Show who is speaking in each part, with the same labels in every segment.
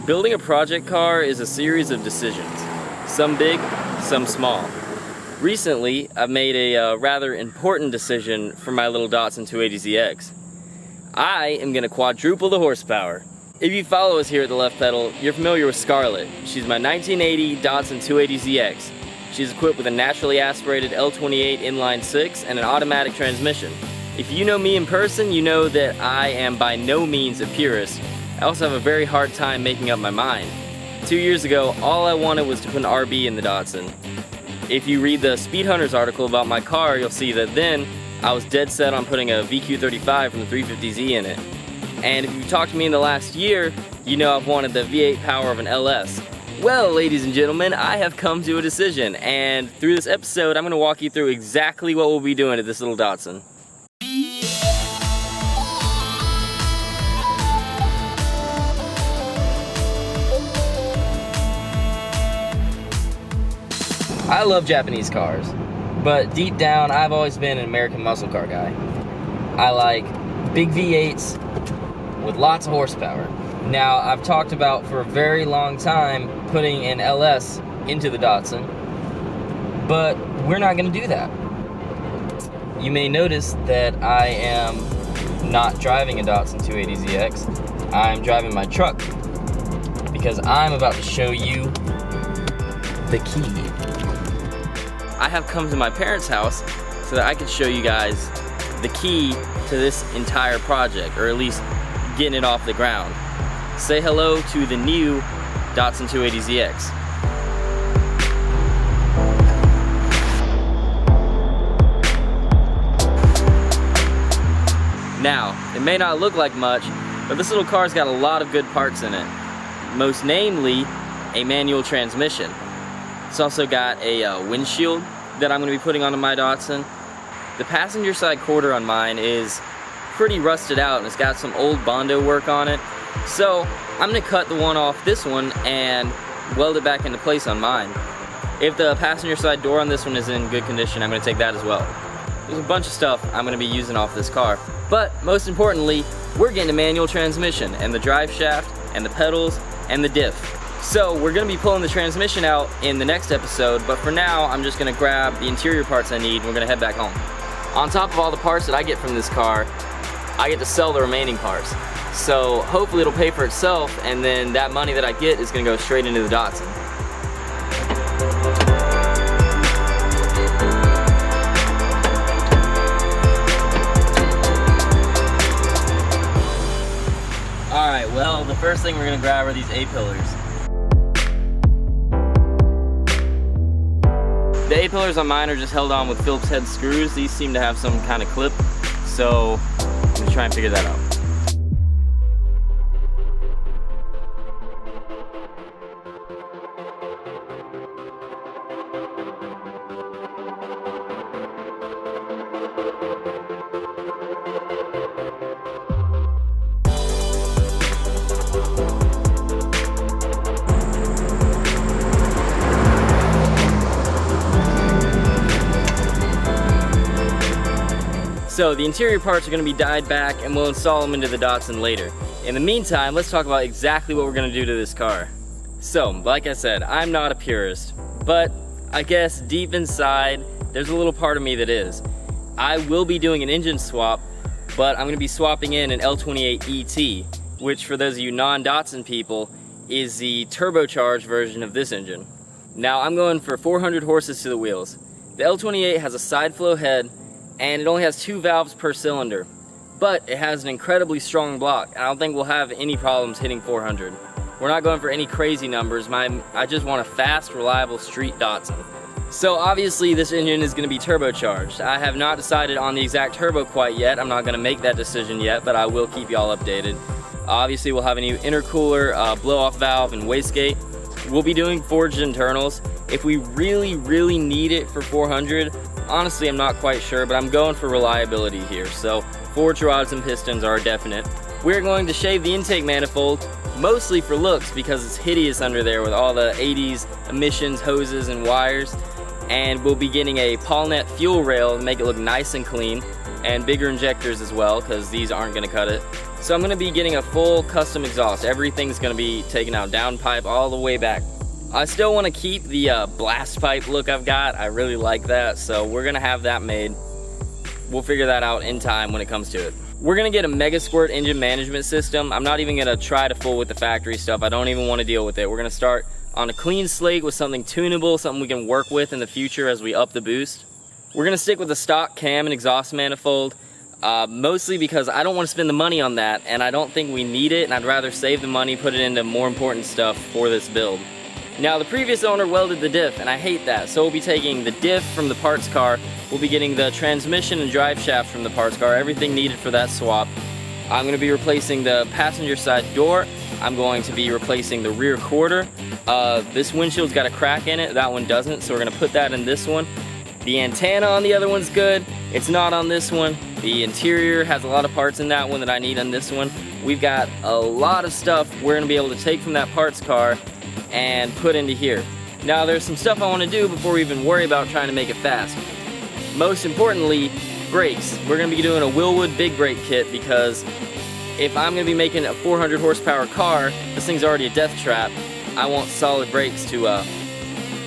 Speaker 1: Building a project car is a series of decisions, some big, some small. Recently, I've made a rather important decision for my little Datsun 280zx. I am going to quadruple the horsepower. If you follow us here at the Left Pedal, you're familiar with Scarlett. She's my 1980 Datsun 280zx. She's equipped with a naturally aspirated L28 inline 6 and an automatic transmission. If you know me in person, you know that I am by no means a purist. I also have a very hard time making up my mind. 2 years ago, all I wanted was to put an RB in the Datsun. If you read the Speed Hunters article about my car, you'll see that then I was dead set on putting a VQ35 from the 350Z in it. And if you've talked to me in the last year, you know I've wanted the V8 power of an LS. Well, ladies and gentlemen, I have come to a decision, and through this episode, I'm going to walk you through exactly what we'll be doing to this little Datsun. I love Japanese cars, but deep down, I've always been an American muscle car guy. I like big V8s with lots of horsepower. Now, I've talked about for a very long time putting an LS into the Datsun, but we're not going to do that. You may notice that I am not driving a Datsun 280zx. I'm driving my truck because I'm about to show you the key. I have come to my parents' house so that I can show you guys the key to this entire project, or at least getting it off the ground. Say hello to the new Datsun 280zx. Now, it may not look like much, but this little car's got a lot of good parts in it. Most namely, a manual transmission. It's also got a windshield that I'm going to be putting onto my Datsun. The passenger side quarter on mine is pretty rusted out and it's got some old Bondo work on it. So I'm going to cut the one off this one and weld it back into place on mine. If the passenger side door on this one is in good condition, I'm going to take that as well. There's a bunch of stuff I'm going to be using off this car. But most importantly, we're getting a manual transmission and the drive shaft and the pedals and the diff. So we're going to be pulling the transmission out in the next episode, but for now I'm just going to grab the interior parts I need and we're going to head back home. On top of all the parts that I get from this car, I get to sell the remaining parts. So hopefully it'll pay for itself, and then that money that I get is going to go straight into the Datsun. Alright, well, the first thing we're going to grab are these A-pillars. The A-pillars on mine are just held on with Phillips head screws. These seem to have some kind of clip, so I'm going to try and figure that out. So the interior parts are going to be dyed back and we'll install them into the Datsun later. In the meantime, let's talk about exactly what we're going to do to this car. So, like I said, I'm not a purist, but I guess deep inside, there's a little part of me that is. I will be doing an engine swap, but I'm going to be swapping in an L28 ET, which for those of you non-Datsun people, is the turbocharged version of this engine. Now I'm going for 400 horses to the wheels. The L28 has a side flow head, and it only has 2 valves per cylinder, but it has an incredibly strong block. I don't think we'll have any problems hitting 400. We're not going for any crazy numbers. I just want a fast, reliable street Datsun. So obviously this engine is going to be turbocharged. I have not decided on the exact turbo quite yet. I'm not going to make that decision yet, but I will keep you all updated. Obviously we'll have a new intercooler, blow-off valve, and wastegate. We'll be doing forged internals. If we really need it for 400, honestly, I'm not quite sure, but I'm going for reliability here. So forged rods and pistons are definite. We're going to shave the intake manifold, mostly for looks because it's hideous under there with all the 80s emissions, hoses, and wires. And we'll be getting a Paulnet fuel rail to make it look nice and clean, and bigger injectors as well because these aren't going to cut it. So I'm gonna be getting a full custom exhaust. Everything's gonna be taken out, downpipe all the way back. I still wanna keep the blast pipe look I've got. I really like that, so we're gonna have that made. We'll figure that out in time when it comes to it. We're gonna get a Mega Squirt engine management system. I'm not even gonna try to fool with the factory stuff. I don't even wanna deal with it. We're gonna start on a clean slate with something tunable, something we can work with in the future as we up the boost. We're gonna stick with the stock cam and exhaust manifold, mostly because I don't wanna spend the money on that, and I don't think we need it, and I'd rather save the money, put it into more important stuff for this build. Now, the previous owner welded the diff, and I hate that, so we'll be taking the diff from the parts car, we'll be getting the transmission and drive shaft from the parts car, everything needed for that swap. I'm gonna be replacing the passenger side door. I'm going to be replacing the rear quarter. This windshield's got a crack in it, that one doesn't, so we're gonna put that in this one. The antenna on the other one's good, it's not on this one. The interior has a lot of parts in that one that I need on this one. We've got a lot of stuff we're gonna be able to take from that parts car and put into here. Now, there's some stuff I wanna do before we even worry about trying to make it fast. Most importantly, brakes. We're gonna be doing a Willwood big brake kit because if I'm gonna be making a 400 horsepower car, this thing's already a death trap. I want solid brakes to,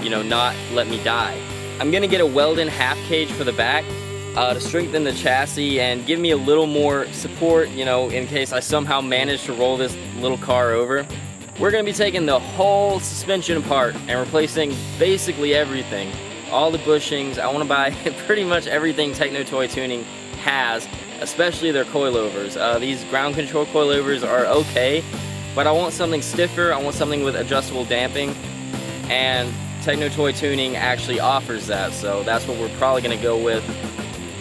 Speaker 1: you know, not let me die. I'm gonna get a Weldon half cage for the back to strengthen the chassis and give me a little more support, you know, in case I somehow manage to roll this little car over. We're gonna be taking the whole suspension apart and replacing basically everything. All the bushings. I wanna buy pretty much everything Techno Toy Tuning has, especially their coilovers. These ground control coilovers are okay, but I want something stiffer, I want something with adjustable damping, and Techno Toy Tuning actually offers that, so that's what we're probably gonna go with,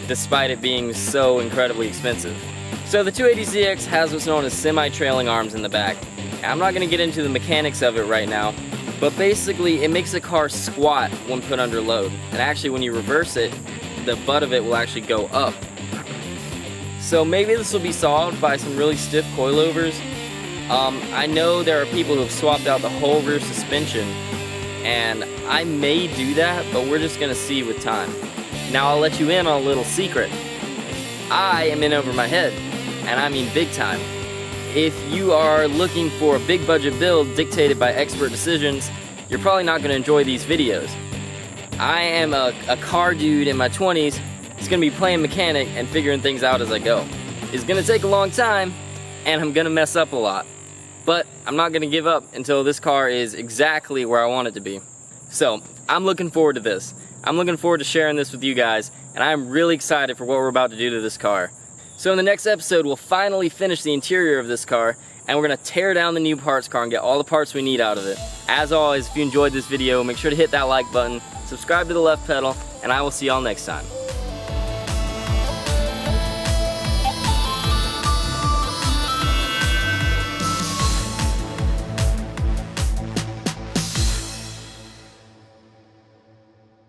Speaker 1: despite it being so incredibly expensive. So the 280zx has what's known as semi-trailing arms in the back. I'm not gonna get into the mechanics of it right now, but basically it makes the car squat when put under load. And actually when you reverse it, the butt of it will actually go up. So maybe this will be solved by some really stiff coilovers. I know there are people who have swapped out the whole rear suspension, and I may do that, but we're just gonna see with time. Now I'll let you in on a little secret. I am in over my head, and I mean big time. If you are looking for a big budget build dictated by expert decisions, you're probably not gonna enjoy these videos. I am a car dude in my 20s. It's gonna be playing mechanic and figuring things out as I go. It's gonna take a long time, and I'm gonna mess up a lot. But I'm not gonna give up until this car is exactly where I want it to be. So, I'm looking forward to this. I'm looking forward to sharing this with you guys, and I'm really excited for what we're about to do to this car. So in the next episode, we'll finally finish the interior of this car, and we're gonna tear down the new parts car and get all the parts we need out of it. As always, if you enjoyed this video, make sure to hit that like button, subscribe to the left pedal, and I will see y'all next time.